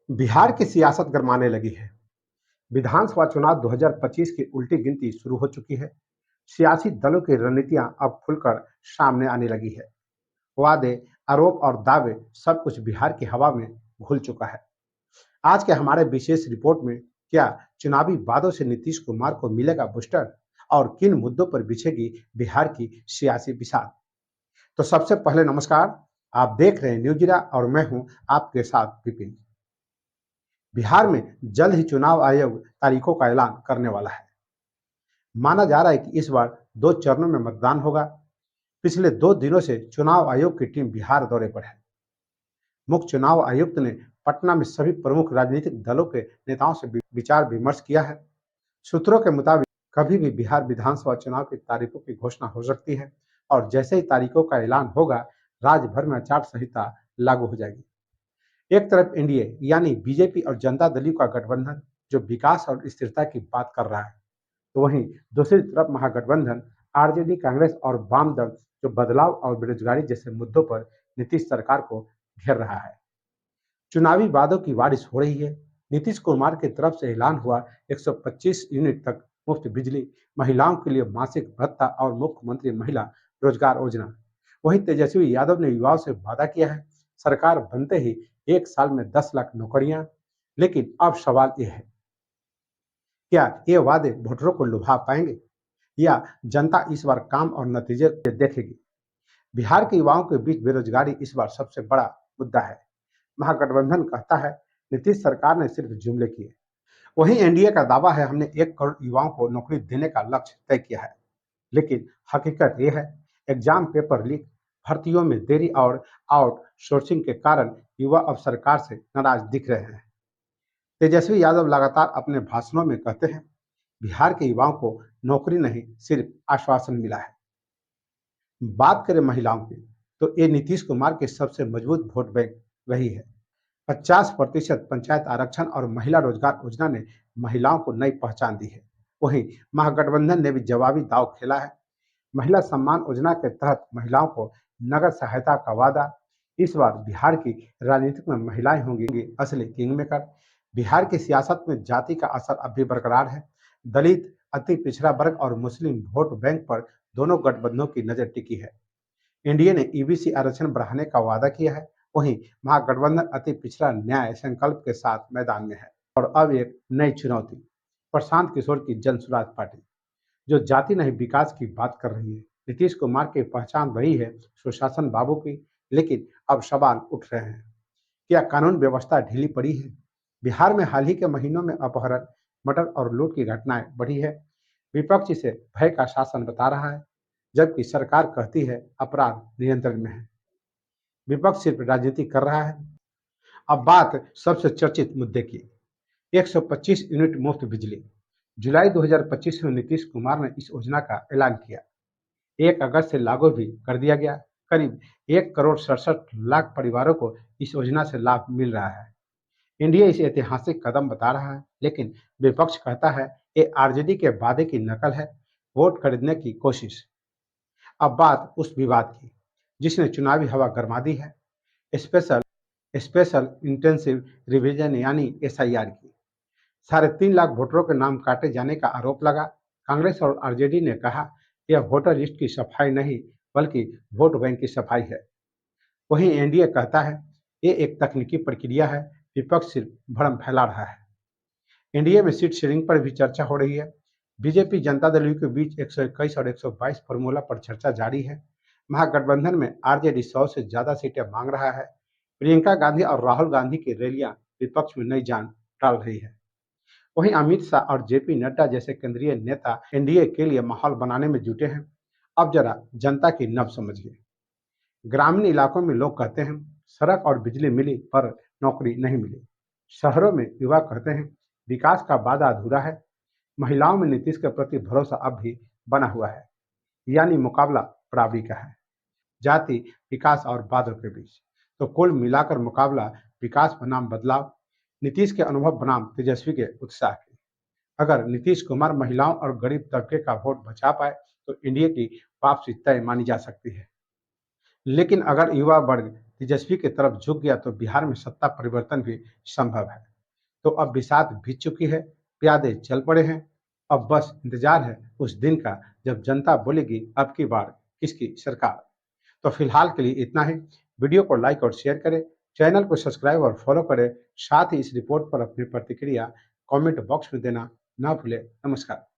बिहार की सियासत गरमाने लगी है। विधानसभा चुनाव 2025 की उल्टी गिनती शुरू हो चुकी है। सियासी दलों की रणनीतियां अब खुलकर सामने आने लगी है। वादे, आरोप और दावे सब कुछ बिहार की हवा में घुल चुका है। आज के हमारे विशेष रिपोर्ट में क्या चुनावी वादों से नीतीश कुमार को मिलेगा बूस्टर और किन मुद्दों पर बिछेगी बिहार की सियासी बिसात। तो सबसे पहले नमस्कार, आप देख रहे हैं न्यूजिरा और मैं हूं आपके साथ विपिन। बिहार में जल्द ही चुनाव आयोग तारीखों का ऐलान करने वाला है। माना जा रहा है कि इस बार 2 चरणों में मतदान होगा। पिछले 2 दिनों से चुनाव आयोग की टीम बिहार दौरे पर है। मुख्य चुनाव आयुक्त ने पटना में सभी प्रमुख राजनीतिक दलों के नेताओं से विचार विमर्श किया है। सूत्रों के मुताबिक कभी भी बिहार विधानसभा चुनाव की तारीखों की घोषणा हो सकती है और जैसे ही तारीखों का ऐलान होगा, राज्य भर में आचार संहिता लागू हो जाएगी। एक तरफ एनडीए यानी बीजेपी और जनता दल का गठबंधन जो विकास और स्थिरता की बात कर रहा है, तो वहीं दूसरी तरफ महागठबंधन आरजेडी, कांग्रेस और वाम दल जो बदलाव और बेरोजगारी जैसे मुद्दों पर नीतीश सरकार को घेर रहा है। चुनावी वादों की बारिश हो रही है। नीतीश कुमार की तरफ से ऐलान हुआ 125 यूनिट तक मुफ्त बिजली, महिलाओं के लिए मासिक भत्ता और मुख्यमंत्री महिला रोजगार योजना। वहीं तेजस्वी यादव ने युवाओं से वादा किया है सरकार बनते ही 1 साल में 10 लाख नौकरियां। लेकिन अब सवाल यह है, क्या ये वादे वोटरों को लुभा पाएंगे या जनता इस बार काम और नतीजे देखेगी। बिहार के युवाओं के बीच बेरोजगारी इस बार सबसे बड़ा मुद्दा है। महागठबंधन कहता है नीतीश सरकार ने सिर्फ जुमले किए। वहीं एनडीए का दावा है हमने 1 करोड़ युवाओं को नौकरी देने का लक्ष्य तय किया है। लेकिन हकीकत यह है, एग्जाम पेपर लीक, भर्तियों में देरी और आउटसोर्सिंग के कारण युवा अब सरकार से नाराज दिख रहे हैं। तेजस्वी यादव लगातार अपने भाषणों में कहते हैं बिहार के युवाओं को नौकरी नहीं सिर्फ आश्वासन मिला है। बात करें महिलाओं की, तो ये नीतीश कुमार के सबसे मजबूत वोट बैंक वही है। 50% पंचायत आरक्षण और महिला रोजगार योजना ने महिलाओं को नई पहचान दी है। वहीं महागठबंधन ने भी जवाबी दाव खेला है। महिला सम्मान योजना के तहत महिलाओं को नगद सहायता का वादा। इस बार बिहार की राजनीति में महिलाएं होंगी असली किंग मेकर। बिहार की सियासत में जाति का असर अब भी बरकरार है। दलित, अति पिछड़ा वर्ग और मुस्लिम वोट बैंक पर दोनों गठबंधनों की नजर टिकी है। एनडीए ने ईबीसी आरक्षण बढ़ाने का वादा किया है। वहीं महागठबंधन अति पिछड़ा न्याय संकल्प के साथ मैदान में है। और अब एक नई चुनौती, प्रशांत किशोर की जन स्वराज पार्टी जो जाति नहीं विकास की बात कर रही है। नीतीश कुमार की पहचान वही है सुशासन बाबू की। लेकिन अब सवाल उठ रहे हैं, क्या कानून व्यवस्था ढीली पड़ी है। बिहार में हाल ही के महीनों में अपहरण, मर्डर और लूट की घटनाएं बढ़ी है। विपक्ष इसे भय का शासन बता रहा है, जबकि सरकार कहती है अपराध नियंत्रण में है। विपक्ष सिर्फ राजनीति कर रहा है। अब बात सबसे चर्चित मुद्दे की, 125 यूनिट मुफ्त बिजली। जुलाई 2025 में नीतीश कुमार ने इस योजना का ऐलान किया। 1 अगस्त से लागू भी कर दिया गया। करीब 1 करोड़ 67 लाख परिवारों को इस योजना से लाभ मिल रहा है। इंडिया इसे ऐतिहासिक कदम बता रहा है, लेकिन विपक्ष कहता है ये आरजेडी के वादे की नकल है, वोट खरीदने की कोशिश। अब बात उस विवाद की जिसने चुनावी हवा गरमा दी है, स्पेशल स्पेशल इंटेंसिव रिवीजन यानी एसआईआर की। 3.5 लाख वोटरों के नाम काटे जाने का आरोप लगा। कांग्रेस और आरजेडी ने कहा यह वोटर लिस्ट की सफाई नहीं बल्कि वोट बैंक की सफाई है। वहीं एनडीए कहता है ये एक तकनीकी प्रक्रिया है। विपक्ष सिर्फ भ्रम फैला रहा है। एनडीए में सीट शेयरिंग पर भी चर्चा हो रही है। बीजेपी जनता दल के बीच 121 और 122 फॉर्मूला पर चर्चा जारी है। महागठबंधन में आरजेडी 100 से ज्यादा सीटें मांग रहा है। प्रियंका गांधी और राहुल गांधी की रैलियां विपक्ष में नई जान डाल रही है। वहीं अमित शाह और जेपी नड्डा जैसे केंद्रीय नेता एनडीए के लिए माहौल बनाने में जुटे हैं। अब जरा जनता की नब्ज समझिए। ग्रामीण इलाकों में लोग कहते हैं सड़क और बिजली मिली पर नौकरी नहीं मिली। शहरों में युवा कहते हैं विकास का वादा अधूरा है। महिलाओं में नीतीश के प्रति भरोसा अब भी बना हुआ है। यानी मुकाबला बराबरी का है, जाति, विकास और वादों के बीच। तो कुल मिलाकर मुकाबला विकास बनाम बदलाव, नीतीश के अनुभव बनाम तेजस्वी के उत्साह की। अगर नीतीश कुमार महिलाओं और गरीब तबके का वोट बचा पाए तो इंडिया की वापसी तय मानी जा सकती है। लेकिन अगर युवा वर्ग तेजस्वी की तरफ झुक गया तो बिहार में सत्ता परिवर्तन भी संभव है। तो अब बिसात बीत चुकी है, प्यादे चल पड़े हैं। अब बस इंतजार है उस दिन का जब जनता बोलेगी अब की बार किसकी सरकार। तो फिलहाल के लिए इतना ही। वीडियो को लाइक और शेयर करें, चैनल को सब्सक्राइब और फॉलो करें। साथ ही इस रिपोर्ट पर अपनी प्रतिक्रिया कमेंट बॉक्स में देना ना भूलें। नमस्कार।